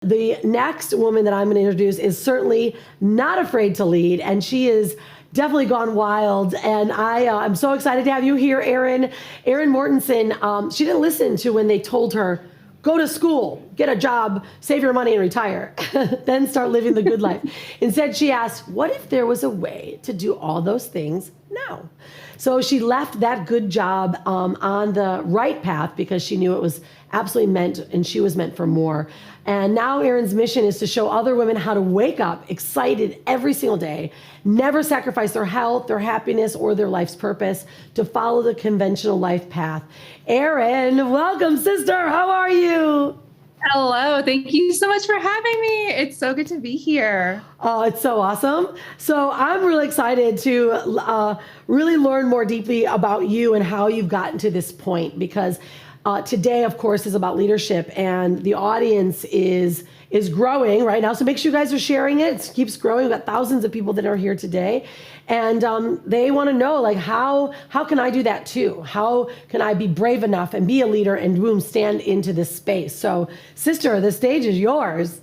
The next woman that I'm going to introduce is certainly not afraid to lead, and she is definitely gone wild. And I'm so excited to have you here, Erin. Erin Mortenson, she didn't listen to when they told her, go to school, get a job, save your money and retire, then start living the good life. Instead, she asked, what if there was a way to do all those things now? So she left that good job on the right path because she knew it was absolutely meant, and she was meant for more. And now Erin's mission is to show other women how to wake up excited every single day, never sacrifice their health, their happiness, or their life's purpose to follow the conventional life path. Erin, welcome, sister. How are you? Hello. Thank you so much for having me. It's so good to be here. Oh, it's so awesome. So I'm really excited to really learn more deeply about you and how you've gotten to this point, because today, of course, is about leadership, and the audience is growing right now. So make sure you guys are sharing it. It keeps growing. We've got thousands of people that are here today, and they want to know, like, how can I do that too? How can I be brave enough and be a leader and boom, stand into this space? So, sister, the stage is yours.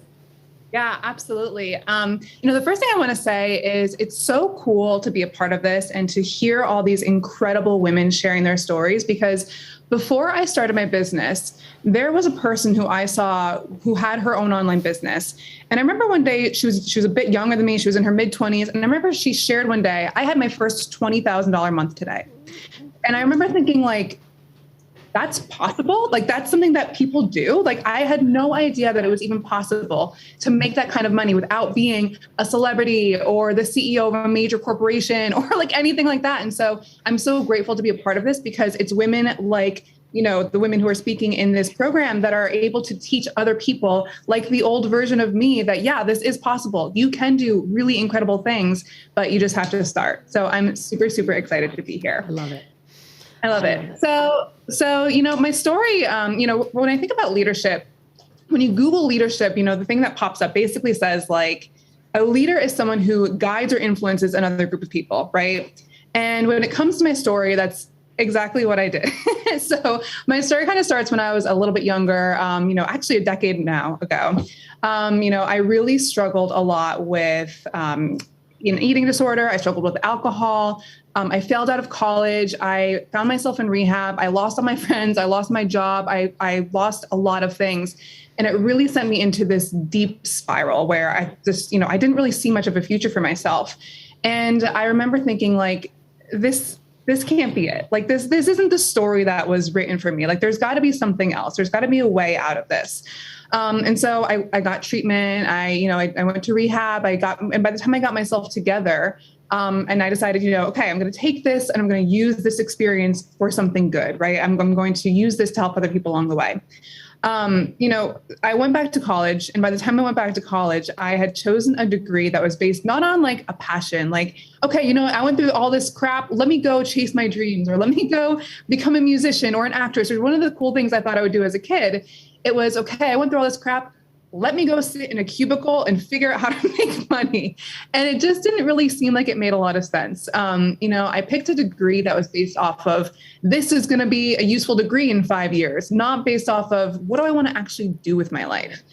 Yeah, absolutely. The first thing I want to say is it's so cool to be a part of this and to hear all these incredible women sharing their stories, because before I started my business, there was a person who I saw who had her own online business. And I remember one day she was a bit younger than me. She was in her mid-20s. And I remember she shared one day, I had my first $20,000 month today. And I remember thinking, like, that's possible? Like, that's something that people do? Like, I had no idea that it was even possible to make that kind of money without being a celebrity or the CEO of a major corporation or like anything like that. And so I'm so grateful to be a part of this, because it's women like, the women who are speaking in this program that are able to teach other people, like the old version of me, that, yeah, this is possible. You can do really incredible things, but you just have to start. So I'm super, super excited to be here. I love it. I love it. So, my story, when I think about leadership, when you Google leadership, the thing that pops up basically says, like, a leader is someone who guides or influences another group of people, right? And when it comes to my story, that's exactly what I did. So my story kind of starts when I was a little bit younger, actually a decade now ago. I really struggled a lot with an eating disorder. I struggled with alcohol. I failed out of college. I found myself in rehab. I lost all my friends. I lost my job. I lost a lot of things. And it really sent me into this deep spiral where I just, I didn't really see much of a future for myself. And I remember thinking, like, this can't be it. Like, this isn't the story that was written for me. Like, there's got to be something else. There's got to be a way out of this. And so I got treatment. I went to rehab. And by the time I got myself together, and I decided, okay, I'm going to take this and I'm going to use this experience for something good, right? I'm going to use this to help other people along the way. I went back to college, and by the time I went back to college, I had chosen a degree that was based not on like a passion, like, okay, I went through all this crap. Let me go chase my dreams, or let me go become a musician or an actress. Or one of the cool things I thought I would do as a kid, it was, okay, I went through all this crap. Let me go sit in a cubicle and figure out how to make money. And it just didn't really seem like it made a lot of sense. I picked a degree that was based off of, this is going to be a useful degree in 5 years, not based off of, what do I want to actually do with my life?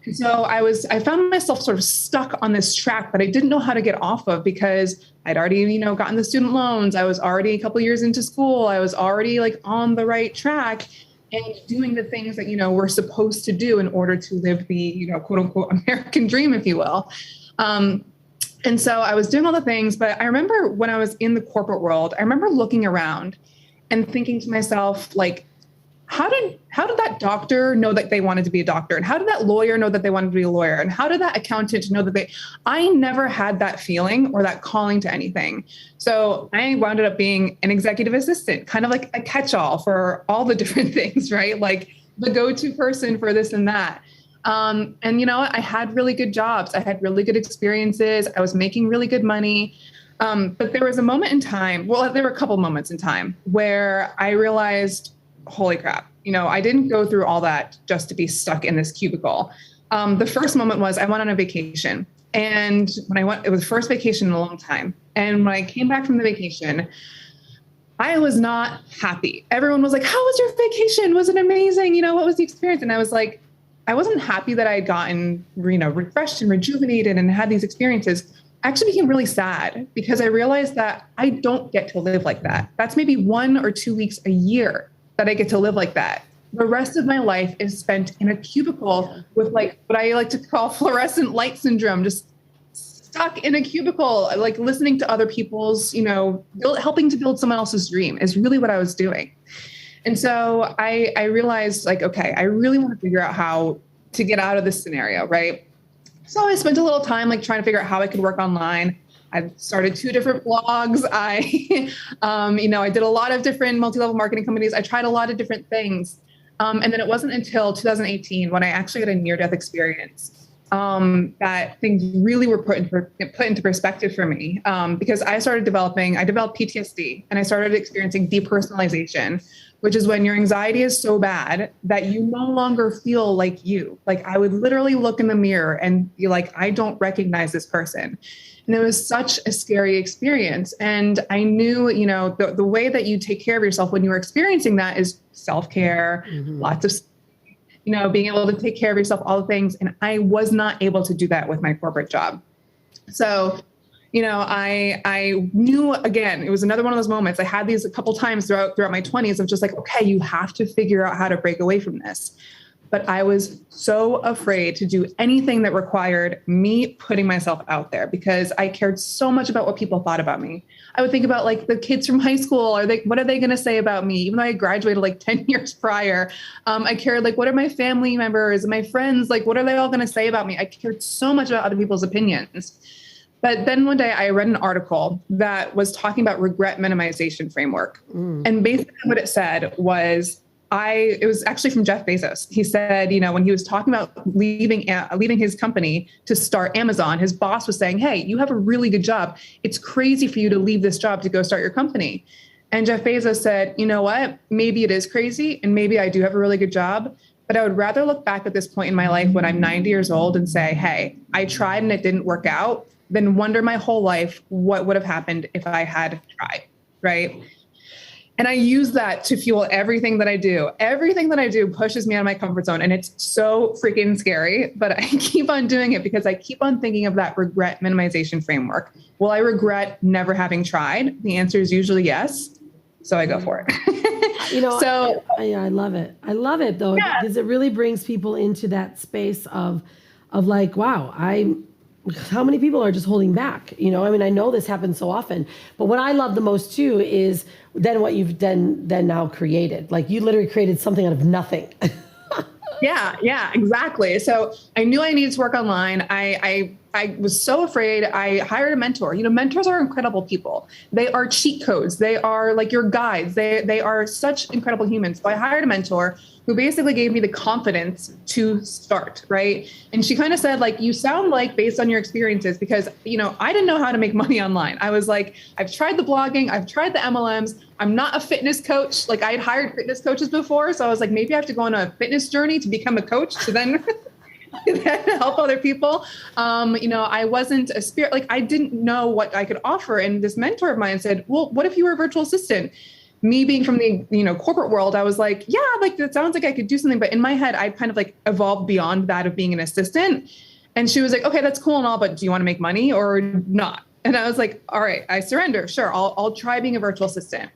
And so I found myself sort of stuck on this track that I didn't know how to get off of, because I'd already, gotten the student loans. I was already a couple years into school. I was already like on the right track and doing the things that, we're supposed to do in order to live the, quote unquote, American dream, if you will. And so I was doing all the things, but I remember when I was in the corporate world, I remember looking around and thinking to myself, like, how did that doctor know that they wanted to be a doctor? And how did that lawyer know that they wanted to be a lawyer? And how did that accountant know that I never had that feeling or that calling to anything. So I wound up being an executive assistant, kind of like a catch-all for all the different things, right? Like the go-to person for this and that. And I had really good jobs. I had really good experiences. I was making really good money. But there was a moment in time, there were a couple moments in time where I realized, holy crap, I didn't go through all that just to be stuck in this cubicle. The first moment was I went on a vacation. And when I went, it was the first vacation in a long time. And when I came back from the vacation, I was not happy. Everyone was like, how was your vacation? Was it amazing? What was the experience? And I was like, I wasn't happy that I had gotten, refreshed and rejuvenated and had these experiences. I actually became really sad because I realized that I don't get to live like that. That's maybe 1 or 2 weeks a year that I get to live like that. The rest of my life is spent in a cubicle with like what I like to call fluorescent light syndrome, just stuck in a cubicle, like listening to other people's, helping to build someone else's dream is really what I was doing. And so I realized like, okay, I really want to figure out how to get out of this scenario, right? So I spent a little time like trying to figure out how I could work online. I started 2 different blogs. I, I did a lot of different multi-level marketing companies. I tried a lot of different things. And then it wasn't until 2018 when I actually had a near-death experience that things really were put into perspective for me, because I developed PTSD and I started experiencing depersonalization, which is when your anxiety is so bad that you no longer feel like you. Like I would literally look in the mirror and be like, I don't recognize this person. And it was such a scary experience. And I knew, the way that you take care of yourself when you were experiencing that is self-care, lots of, being able to take care of yourself, all the things. And I was not able to do that with my corporate job. So, I knew, again, it was another one of those moments. I had these a couple times throughout my 20s of just like, okay, you have to figure out how to break away from this. But I was so afraid to do anything that required me putting myself out there because I cared so much about what people thought about me. I would think about like the kids from high school, what are they going to say about me? Even though I graduated like 10 years prior, I cared like, what are my family members and my friends? Like, what are they all going to say about me? I cared so much about other people's opinions. But then one day I read an article that was talking about regret minimization framework. And basically what it said was, it was actually from Jeff Bezos. He said, when he was talking about leaving his company to start Amazon, his boss was saying, hey, you have a really good job. It's crazy for you to leave this job to go start your company. And Jeff Bezos said, you know what? Maybe it is crazy. And maybe I do have a really good job. But I would rather look back at this point in my life when I'm 90 years old and say, hey, I tried and it didn't work out, than wonder my whole life what would have happened if I had tried, right? And I use that to fuel everything that I do. Everything that I do pushes me out of my comfort zone. And it's so freaking scary, but I keep on doing it because I keep on thinking of that regret minimization framework. Will I regret never having tried? The answer is usually yes. So I go for it. I love it. I love it though, because it really brings people into that space of like, wow, how many people are just holding back? I know this happens so often, but what I love the most too is then what you've then now created. Like you literally created something out of nothing. Yeah, exactly. So I knew I needed to work online. I was so afraid. I hired a mentor. Mentors are incredible people. They are cheat codes. They are like your guides. They are such incredible humans. So I hired a mentor who basically gave me the confidence to start, right? And she kind of said, like, you sound like, based on your experiences, because, I didn't know how to make money online. I was like, I've tried the blogging, I've tried the MLMs. I'm not a fitness coach. Like I had hired fitness coaches before. So I was like, maybe I have to go on a fitness journey to become a coach to then help other people. I wasn't a spirit, like I didn't know what I could offer. And this mentor of mine said, well, what if you were a virtual assistant? Me being from the, corporate world, I was like, yeah, like that sounds like I could do something. But in my head, I'd kind of like evolved beyond that of being an assistant. And she was like, okay, that's cool and all, but do you want to make money or not? And I was like, all right, I surrender. Sure. I'll try being a virtual assistant.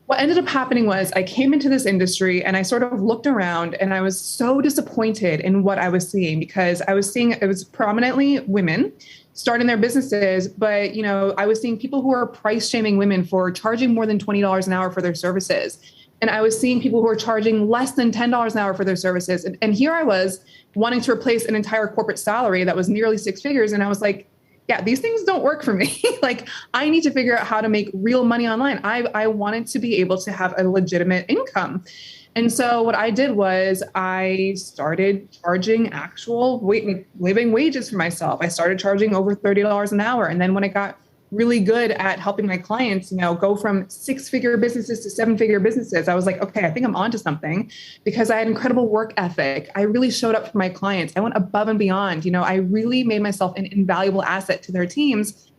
What ended up happening was I came into this industry and I sort of looked around and I was so disappointed in what I was seeing because I was seeing it was prominently women starting their businesses. But, I was seeing people who are price shaming women for charging more than $20 an hour for their services. And I was seeing people who are charging less than $10 an hour for their services. And here I was wanting to replace an entire corporate salary that was nearly 6 figures. And I was like, yeah, these things don't work for me. Like I need to figure out how to make real money online. I wanted to be able to have a legitimate income. And so what I did was I started charging actual living wages for myself. I started charging over $30 an hour. And then when I got really good at helping my clients, go from 6-figure businesses to 7-figure businesses, I was like, okay, I think I'm onto something because I had incredible work ethic. I really showed up for my clients. I went above and beyond. I really made myself an invaluable asset to their teams.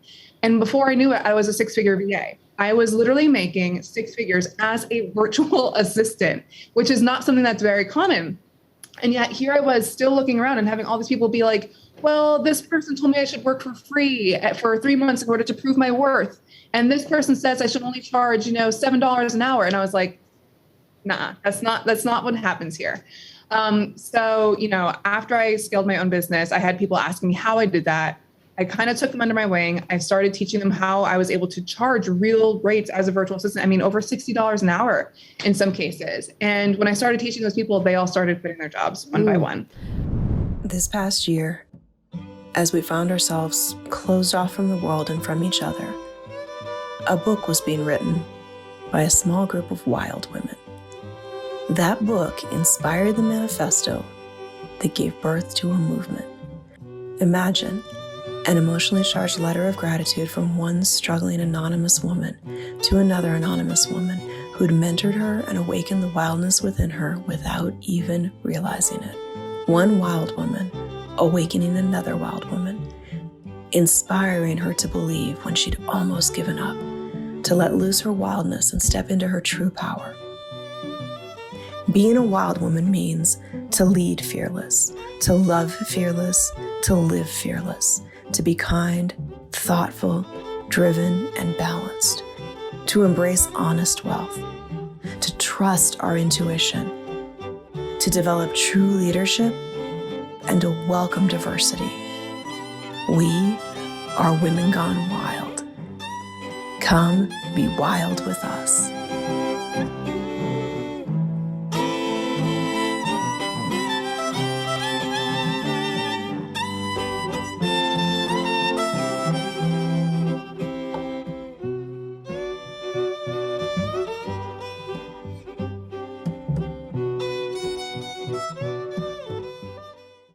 And before I knew it, I was a 6-figure VA. I was literally making 6 figures as a virtual assistant, which is not something that's very common. And yet here I was still looking around and having all these people be like, well, this person told me I should work for free for 3 months in order to prove my worth. And this person says I should only charge, $7 an hour. And I was like, nah, that's not what happens here. So, after I scaled my own business, I had people asking me how I did that. I kind of took them under my wing. I started teaching them how I was able to charge real rates as a virtual assistant. I mean, over $60 an hour in some cases. And when I started teaching those people, they all started quitting their jobs one by one. This past year, as we found ourselves closed off from the world and from each other, a book was being written by a small group of wild women. That book inspired the manifesto that gave birth to a movement. Imagine an emotionally charged letter of gratitude from one struggling anonymous woman to another anonymous woman who'd mentored her and awakened the wildness within her without even realizing it. One wild woman awakening another wild woman, inspiring her to believe when she'd almost given up, to let loose her wildness and step into her true power. Being a wild woman means to lead fearless, to love fearless, to live fearless, to be kind, thoughtful, driven, and balanced, to embrace honest wealth, to trust our intuition, to develop true leadership, and to welcome diversity. We are women gone wild. Come be wild with us.